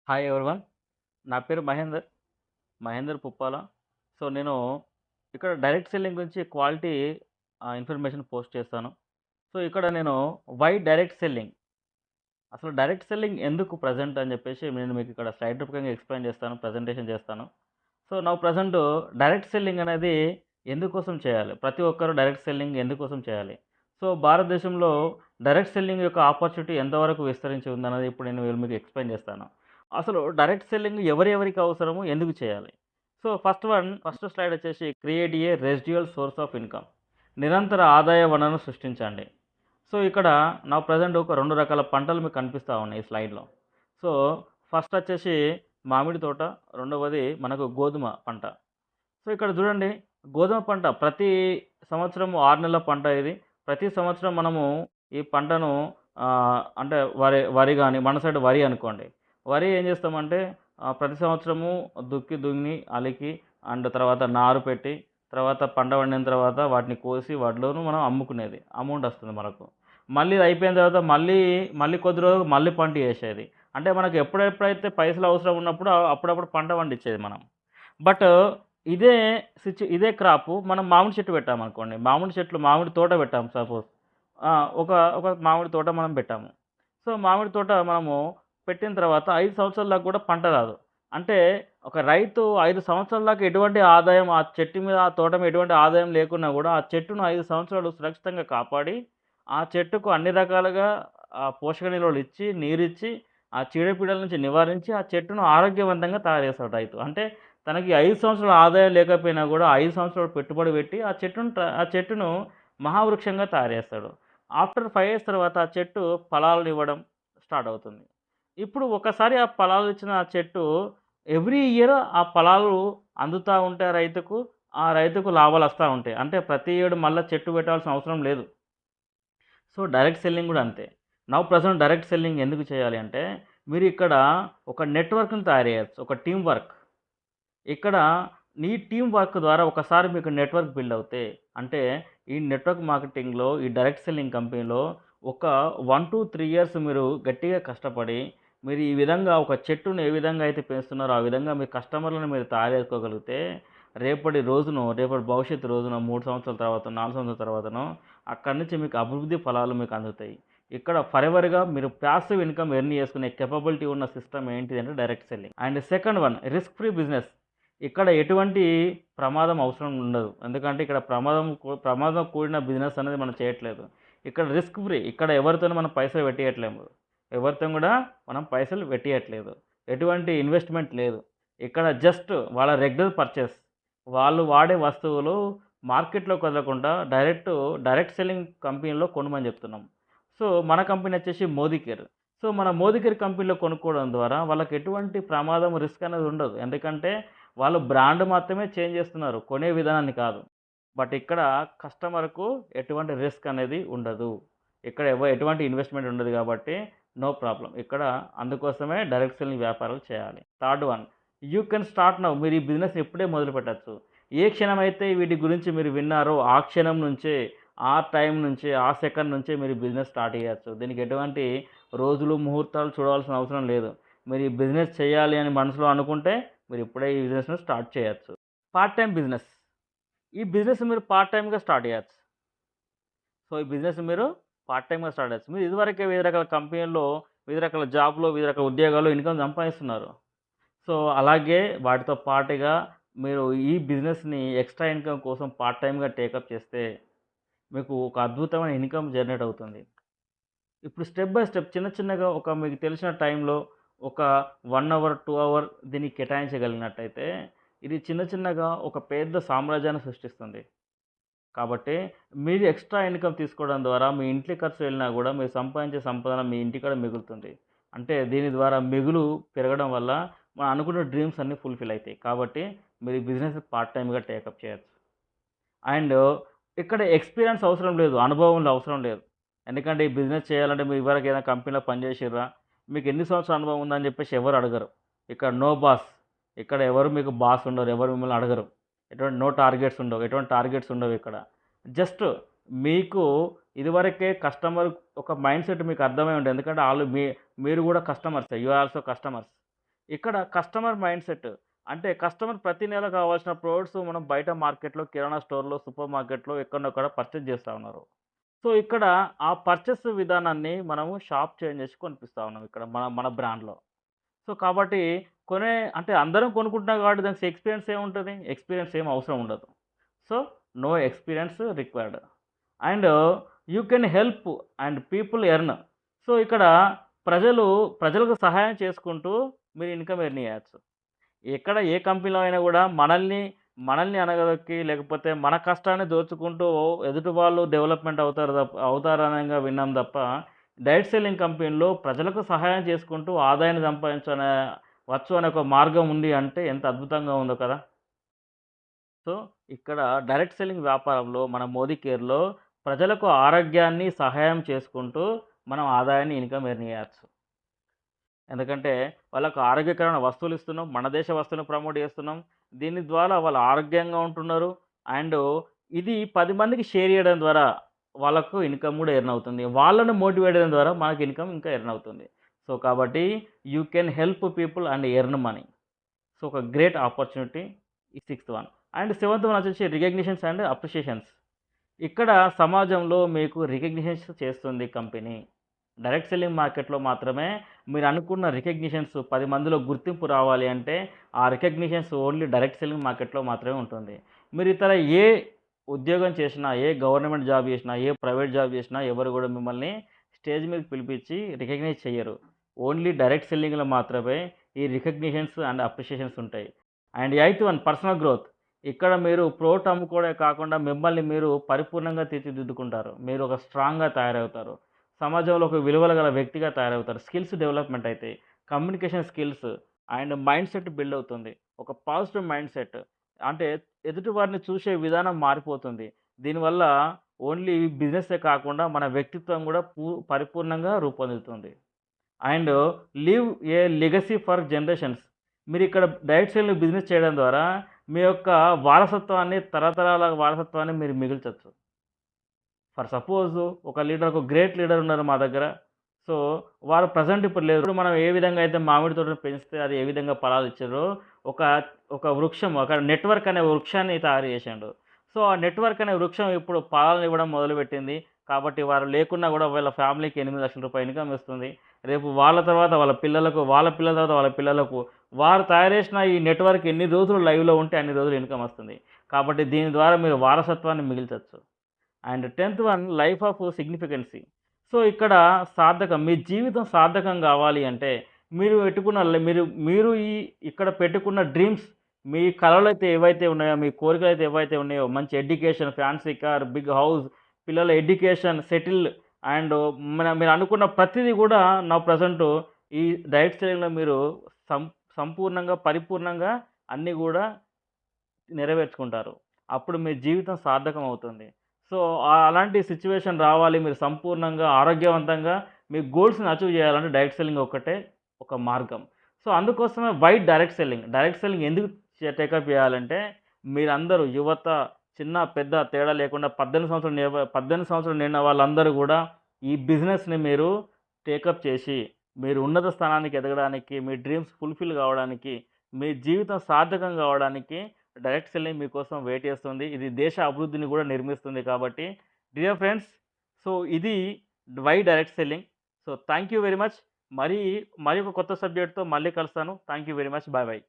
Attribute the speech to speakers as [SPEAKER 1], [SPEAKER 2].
[SPEAKER 1] Hi everyone. నా పేరు Mahender Puppala. So నేను ఇక్కడ డైరెక్ట్ సెల్లింగ్ గురించి క్వాలిటీ ఇన్ఫర్మేషన్ పోస్ట్ చేస్తాను. సో ఇక్కడ నేను వై డైరెక్ట్ సెల్లింగ్, అసలు డైరెక్ట్ సెల్లింగ్ ఎందుకు ప్రజెంట్ అని చెప్పేసి నేను మీకు ఇక్కడ స్లైడ్ రూపకంగా ఎక్స్ప్లెయిన్ చేస్తాను, ప్రజెంటేషన్ చేస్తాను. సో నా ప్రజెంట్ డైరెక్ట్ సెల్లింగ్ అనేది ఎందుకోసం చేయాలి, ప్రతి ఒక్కరు డైరెక్ట్ సెల్లింగ్ ఎందుకోసం చేయాలి, సో భారతదేశంలో డైరెక్ట్ సెల్లింగ్ యొక్క ఆపర్చునిటీ ఎంతవరకు విస్తరించి ఉందన్నది ఇప్పుడు నేను మీకు ఎక్స్ప్లెయిన్ చేస్తాను. అసలు డైరెక్ట్ సెల్లింగ్ ఎవరెవరికి అవసరము, ఎందుకు చేయాలి? సో ఫస్ట్ స్లైడ్ వచ్చేసి create a residual source of income, నిరంతర ఆదాయ వనరును సృష్టించండి. సో ఇక్కడ నా ప్రజెంట్ ఒక 2 రకాల పంటలు మీకు కనిపిస్తూ ఉన్నాయి ఈ స్లైడ్లో. సో ఫస్ట్ వచ్చేసి మామిడి తోట, రెండవది మనకు గోధుమ పంట. సో ఇక్కడ చూడండి, గోధుమ పంట ప్రతి సంవత్సరం 6 నెలల పంట ఇది. ప్రతి సంవత్సరం మనము ఈ పంటను అంటే వరి కానీ, మన సైడ్ వరి అనుకోండి, వరి ఏం చేస్తామంటే ప్రతి సంవత్సరము దున్ని అలికి అండ్ తర్వాత నారు పెట్టి తర్వాత పంట పండిన తర్వాత వాటిని కోసి వడ్లను మనం అమ్ముకునేది, అమౌంట్ వస్తుంది మనకు. మళ్ళీ ఇది అయిపోయిన తర్వాత మళ్ళీ కొద్ది రోజులు మళ్ళీ పంట వేసేది. అంటే మనకు ఎప్పుడెప్పుడైతే పైసలు అవసరం ఉన్నప్పుడు అప్పుడప్పుడు పంట పండించేది మనం. బట్ ఇదే ఇదే క్రాపు మనం మామిడి చెట్టు పెట్టామనుకోండి, మామిడి తోట పెట్టాము సపోజ్. ఒక ఒక మామిడి తోట మనం పెట్టాము. సో మామిడి తోట మనము పెట్టిన తర్వాత 5 సంవత్సరాల దాకా కూడా పంట రాదు. అంటే ఒక రైతు 5 సంవత్సరాల దాకా ఎటువంటి ఆదాయం ఆ చెట్టు మీద, ఆ తోట మీద ఎటువంటి ఆదాయం లేకున్నా కూడా ఆ చెట్టును 5 సంవత్సరాలు సురక్షితంగా కాపాడి, ఆ చెట్టుకు అన్ని రకాలుగా పోషక నిల్వలు ఇచ్చి, నీరిచ్చి, ఆ చీడపీడల నుంచి నివారించి ఆ చెట్టును ఆరోగ్యవంతంగా తయారు చేస్తాడు రైతు. అంటే తనకి 5 సంవత్సరాల ఆదాయం లేకపోయినా కూడా 5 సంవత్సరాలు పెట్టుబడి పెట్టి ఆ చెట్టును మహావృక్షంగా తయారు చేస్తాడు. ఆఫ్టర్ 5 ఇయర్స్ తర్వాత ఆ చెట్టు ఫలాలను ఇవ్వడం స్టార్ట్ అవుతుంది. ఇప్పుడు ఒకసారి ఆ ఫలాలు ఇచ్చిన ఆ చెట్టు ఎవ్రీ ఇయర్ ఆ ఫలాలు అందుతూ ఉంటే ఆ రైతుకు లాభాలు వస్తూ ఉంటాయి. అంటే ప్రతి ఏడు మళ్ళీ చెట్టు పెట్టాల్సిన అవసరం లేదు. సో డైరెక్ట్ సెల్లింగ్ కూడా అంతే. ప్రజెంట్ డైరెక్ట్ సెల్లింగ్ ఎందుకు చేయాలి అంటే, మీరు ఇక్కడ ఒక నెట్వర్క్ని తయారు చేయొచ్చు, ఒక టీం వర్క్. ఇక్కడ నీ టీం వర్క్ ద్వారా ఒకసారి మీకు నెట్వర్క్ బిల్డ్ అవుతే, అంటే ఈ నెట్వర్క్ మార్కెటింగ్లో, ఈ డైరెక్ట్ సెల్లింగ్ కంపెనీలో ఒక 1-3 ఇయర్స్ మీరు గట్టిగా కష్టపడి, మీరు ఈ విధంగా ఒక చెట్టును ఏ విధంగా అయితే పెంచుతున్నారో ఆ విధంగా మీ కస్టమర్లను మీరు తయారు చేసుకోగలిగితే, రేపటి భవిష్యత్తు రోజున 3 సంవత్సరాల తర్వాత, 4 సంవత్సరాల తర్వాతనో అక్కడి నుంచి మీకు అభివృద్ధి ఫలాలు మీకు అందుతాయి. ఇక్కడ ఫరెవర్‌గా మీరు పాసివ్ ఇన్‌కమ్ ఎర్న్ చేసుకునే కేపబిలిటీ ఉన్న సిస్టమ్ ఏంటిది అంటే direct selling. And second one, risk free business. ఇక్కడ ఎటువంటి ప్రమాదం అవసరం ఉండదు. ఎందుకంటే ఇక్కడ ప్రమాదం కూడిన బిజినెస్ అనేది మనం చేయట్లేదు. ఇక్కడ రిస్క్ ఫ్రీ. ఇక్కడ ఎవరితోనూ మనం పైసలు పెట్టియట్లేము. ఎవరితో కూడా మనం పైసలు పెట్టియట్లేదు. ఎటువంటి ఇన్వెస్ట్‌మెంట్ లేదు. ఇక్కడ జస్ట్ వాళ్ళ రెగ్యులర్ పర్చేస్. వాళ్ళు వాడే వస్తువులు మార్కెట్‌లోకి వదలకుండా డైరెక్ట్ సెల్లింగ్ కంపెనీలో కొనమని చెప్తున్నాం. సో మన కంపెనీ వచ్చేసి మోదీకేర్. సో మన మోదీకేర్ కంపెనీలో కొనుక్కోవడం ద్వారా వాళ్ళకి ఎటువంటి ప్రమాదం, రిస్క్ అనేది ఉండదు. ఎందుకంటే వాళ్ళు బ్రాండ్ మాత్రమే చేంజ్ చేస్తున్నారు, కొనే విధానాన్ని కాదు. బట్ ఇక్కడ కస్టమర్‌కు ఎటువంటి రిస్క్ అనేది ఉండదు. ఇక్కడ ఎటువంటి ఇన్వెస్ట్‌మెంట్ ఉండదు కాబట్టి నో ప్రాబ్లమ్. ఇక్కడ అందుకోసమే డైరెక్ట్ సెల్లింగ్ వ్యాపారాలు చేయాలి. Third one, you can start now. మీరు ఈ బిజినెస్ ఇప్పుడే మొదలుపెట్టొచ్చు. ఏ క్షణమైతే వీటి గురించి మీరు విన్నారో ఆ క్షణం నుంచే, ఆ టైం నుంచే, ఆ సెకండ్ నుంచే మీరు బిజినెస్ స్టార్ట్ చేయొచ్చు. దీనికి ఎటువంటి రోజులు, ముహూర్తాలు చూడవలసిన అవసరం లేదు. మీరు ఈ బిజినెస్ చేయాలి అని మనసులో అనుకుంటే మీరు ఇప్పుడే ఈ బిజినెస్‌ను స్టార్ట్ చేయొచ్చు. Part time business. ఈ బిజినెస్ మీరు పార్ట్ టైమ్‌గా స్టార్ట్ చేయొచ్చు. సో ఈ బిజినెస్ మీరు పార్ట్ టైమ్‌గా స్టార్ట్ చేయొచ్చు. మీరు ఇదివరకే వివిధ రకాల కంపెనీల్లో, వివిధ రకాల జాబ్‌లో, వివిధ రకాల ఉద్యోగాల్లో ఇన్‌కమ్ సంపాదిస్తున్నారు. సో అలాగే వాటితో పాటుగా మీరు ఈ బిజినెస్‌ని ఎక్స్ట్రా ఇన్‌కమ్ కోసం పార్ట్ టైమ్‌గా టేకప్ చేస్తే మీకు ఒక అద్భుతమైన ఇన్‌కమ్ జనరేట్ అవుతుంది. ఇప్పుడు స్టెప్ బై స్టెప్ చిన్న చిన్నగా మీకు తెలిసిన టైంలో ఒక 1 అవర్, 2 అవర్ దీనికి కేటాయించగలిగినట్టయితే ఇది చిన్న చిన్నగా ఒక పెద్ద సామ్రాజ్యాన్ని సృష్టిస్తుంది. కాబట్టి మీరు ఎక్స్ట్రా ఇన్‌కమ్ తీసుకోవడం ద్వారా మీ ఇంటి ఖర్చు వెళ్ళినా కూడా మీరు సంపాదించే సంపాదన మీ ఇంటికాడ మిగులుతుంది. అంటే దీని ద్వారా మిగులు పెరగడం వల్ల మనం అనుకున్న డ్రీమ్స్ అన్నీ ఫుల్‌ఫిల్ అవుతాయి. కాబట్టి మీరు ఈ బిజినెస్ పార్ట్ టైమ్‌గా టేకప్ చేయొచ్చు. అండ్ ఇక్కడ ఎక్స్‌పీరియన్స్ అవసరం లేదు, అనుభవం అవసరం లేదు. ఎందుకంటే ఈ బిజినెస్ చేయాలంటే మీరు ఇదివరకు ఏదైనా కంపెనీలో పనిచేసిర్రా? మీకు ఎన్ని సంవత్సరాల అనుభవం ఉందని చెప్పేసి ఎవరు అడగరు. ఇక్కడ నో బాస్. ఇక్కడ ఎవరు మీకు బాస్ ఉండరు. ఎవరు మిమ్మల్ని అడగరు. ఎటువంటి టార్గెట్స్ ఉండవు ఇక్కడ. జస్ట్ మీకు ఇదివరకే కస్టమర్ ఒక మైండ్ సెట్ మీకు అర్థమై ఉంటుంది. ఎందుకంటే మీరు కూడా కస్టమర్సే. You are also customers. ఇక్కడ కస్టమర్ మైండ్‌సెట్. అంటే కస్టమర్ ప్రతి నెల కావాల్సిన ప్రొడక్ట్స్ మనం బయట మార్కెట్‌లో, కిరాణా స్టోర్‌లో, సూపర్ మార్కెట్‌లో ఎక్కడనొక్కడ పర్చేజ్ చేస్తా ఉన్నారు. సో, ఇక్కడ ఆ పర్చేస్ విధానాన్ని మనము షాప్ చేంజ్ చేసి కొనిపిస్తా ఉన్నాం ఇక్కడ మన మన బ్రాండ్‌లో. సో, కాబట్టి కొనే అంటే అందరం కొనుక్కుంటున్నాం కాబట్టి దానికి ఎక్స్‌పీరియన్స్ ఏముంటది? ఎక్స్‌పీరియన్స్ ఏం అవసరం ఉండదు. So, no experience required. And you can help and people earn. So, ఇక్కడ ప్రజలు ప్రజలకు సహాయం చేసుకుంటూ మీరు ఇన్‌కమ్ ఎర్న్ చేయొచ్చు. ఎక్కడ ఏ కంపెనీలో అయినా గూడా మనల్ని అణగదొక్కి లేకపోతే మన కష్టాన్ని దోచుకుంటూ ఎదుటి వాళ్ళు డెవలప్‌మెంట్ అవుతారనంగా విన్నాం తప్ప, డైరెక్ట్ సెల్లింగ్ కంపెనీలో ప్రజలకు సహాయం చేసుకుంటూ ఆదాయాన్ని వచ్చు అనే ఒక మార్గం ఉంది అంటే ఎంత అద్భుతంగా ఉందో కదా! సో, ఇక్కడ డైరెక్ట్ సెల్లింగ్ వ్యాపారంలో మన మోదీ కేర్‌లో ప్రజలకు ఆరోగ్యాన్ని సహాయం చేసుకుంటూ మనం ఆదాయాన్ని ఇన్‌కమ్ ఎర్న్ చేయొచ్చు. ఎందుకంటే వాళ్ళకు ఆరోగ్యకరమైన వస్తువులు ఇస్తున్నాం. మన దేశ వస్తువులను ప్రమోట్ చేస్తున్నాం. దీని ద్వారా వాళ్ళు ఆరోగ్యంగా ఉంటున్నారు. అండ్ ఇది 10 మందికి షేర్ చేయడం ద్వారా వాళ్ళకు ఇన్‌కమ్ కూడా ఎర్న్ అవుతుంది. వాళ్ళను మోటివేట్ చేయడం ద్వారా మనకు ఇన్‌కమ్ ఇంకా ఎర్న్ అవుతుంది. సో, కాబట్టి you can help people and earn money. So, ఒక గ్రేట్ ఆపర్చునిటీ ఈ sixth one. And seventh one వచ్చేసి రికగ్నిషన్స్ అండ్ అప్రిషియేషన్స్. ఇక్కడ సమాజంలో మీకు రికగ్నిషన్స్ చేస్తుంది కంపెనీ. డైరెక్ట్ సెల్లింగ్ మార్కెట్‌లో మాత్రమే మీరు అనుకున్న రికగ్నిషన్స్ 10 మందిలో గుర్తింపు రావాలి అంటే, ఆ రికగ్నిషన్స్ ఓన్లీ డైరెక్ట్ సెల్లింగ్ మార్కెట్‌లో మాత్రమే ఉంటుంది. మీరు ఇతర ఏ ఉద్యోగం చేసినా, ఏ గవర్నమెంట్ జాబ్ చేసినా, ఏ ప్రైవేట్ జాబ్ చేసినా ఎవరు కూడా మిమ్మల్ని స్టేజ్ మీదకి పిలిపించి రికగ్నైజ్ చెయ్యరు. ఓన్లీ డైరెక్ట్ సెల్లింగ్‌లో మాత్రమే ఈ రికగ్నిషన్స్ అండ్ అప్రిషియేషన్స్ ఉంటాయి. And eighth one personal growth. ఇక్కడ మీరు ప్రోడక్ట్ అమ్ముకోవడమే కాకుండా మిమ్మల్ని మీరు పరిపూర్ణంగా తీర్చిదిద్దుకుంటారు. మీరు ఒక స్ట్రాంగ్‌గా తయారవుతారు. సమాజంలో ఒక విలువలు గల వ్యక్తిగా తయారవుతారు. స్కిల్స్ డెవలప్‌మెంట్ అయితాయి. Communication skills and mindset build అవుతుంది. ఒక పాజిటివ్ మైండ్‌సెట్. అంటే ఎదుటి వారిని చూసే విధానం మారిపోతుంది. దీనివల్ల ఓన్లీ బిజినెస్సే కాకుండా మన వ్యక్తిత్వం కూడా పరిపూర్ణంగా రూపొందుతుంది. And leave a legacy for generations. మీరిక్కడ డైరెక్ట్ సేల్ బిజినెస్ చేయడం ద్వారా మీ యొక్క వారసత్వాన్ని తరతరాల వారసత్వాన్ని మీరు మిగిల్చొచ్చు. ఫర్ సపోజ్ ఒక లీడర్ ఒక గ్రేట్ లీడర్ ఉన్నారు మా దగ్గర. సో, వారు ప్రెజెంట్ ఇప్పుడు లేరు. ఇప్పుడు మనం ఏ విధంగా అయితే మామిడి తోటను పెంచితే అది ఏ విధంగా ఫలాలు ఇచ్చారో, ఒక ఒక వృక్షం ఒక నెట్వర్క్ అనే వృక్షాన్ని తయారు చేసిండు. సో, ఆ నెట్వర్క్ అనే వృక్షం ఇప్పుడు ఫలాలను ఇవ్వడం మొదలుపెట్టింది. కాబట్టి వారు లేకున్నా కూడా వీళ్ళ ఫ్యామిలీకి రూ. 8,00,000 ఇన్‌కమ్ వస్తుంది. రేపు వాళ్ళ తర్వాత వాళ్ళ పిల్లలకు, వాళ్ళ పిల్లల తర్వాత వాళ్ళ పిల్లలకు వారు తయారు చేసిన ఈ నెట్వర్క్ ఎన్ని రోజులు లైవ్‌లో ఉంటే అన్ని రోజులు ఇన్‌కమ్ వస్తుంది. కాబట్టి దీని ద్వారా మీరు వారసత్వాన్ని మిగిల్చొచ్చు. అండ్ 10థ్ వన్ లైఫ్ ఆఫ్ సిగ్నిఫికెన్సీ. సో, ఇక్కడ సార్థకం మీ జీవితం సార్థకం కావాలి అంటే మీరు పెట్టుకున్న ల మీరు మీరు ఇక్కడ పెట్టుకున్న డ్రీమ్స్ మీ కలలైతే ఏవైతే ఉన్నాయో, మీ కోరికలైతే ఏవైతే ఉన్నాయో మంచి education, fancy car, big house, పిల్లల ఎడ్యుకేషన్, సెటిల్ అండ్ మీరు అనుకున్న ప్రతిదీ కూడా నౌ ప్రెజెంటు ఈ డైరెక్ట్ సెల్లింగ్‌లో మీరు సం సంపూర్ణంగా, పరిపూర్ణంగా అన్నీ గూడా నెరవేర్చుకుంటారు. అప్పుడు మీ జీవితం సార్థకం అవుతుంది. సో, అలాంటి సిట్యుయేషన్ రావాలి. మీరు సంపూర్ణంగా ఆరోగ్యవంతంగా మీ గోల్స్‌ని అచీవ్ చేయాలంటే డైరెక్ట్ సెల్లింగ్ ఒక్కటే ఒక మార్గం. సో, అందుకోసమే why direct selling? Direct selling ఎందుకు టేకప్ చేయాలంటే మీరందరూ యువత, చిన్న, పెద్ద తేడా లేకుండా 18 సంవత్సరాలు నిండిన వాళ్ళందరూ గూడా ఈ బిజినెస్‌ని మీరు టేకప్ చేసి మీరు ఉన్నత స్థానానికి ఎదగడానికి, మీ డ్రీమ్స్ ఫుల్‌ఫిల్ కావడానికి, మీ జీవితం సార్థకం కావడానికి డైరెక్ట్ సెల్లింగ్ మీకోసం వెయిట్ చేస్తుంది. ఇది దేశ అభివృద్ధిని కూడా నిర్మిస్తుంది కాబట్టి డియర్ ఫ్రెండ్స్, సో ఇది why direct selling. So thank you very much. మరి ఒక కొత్త సబ్జెక్ట్‌తో మళ్ళీ కలుస్తాను. Thank you very much. Bye bye.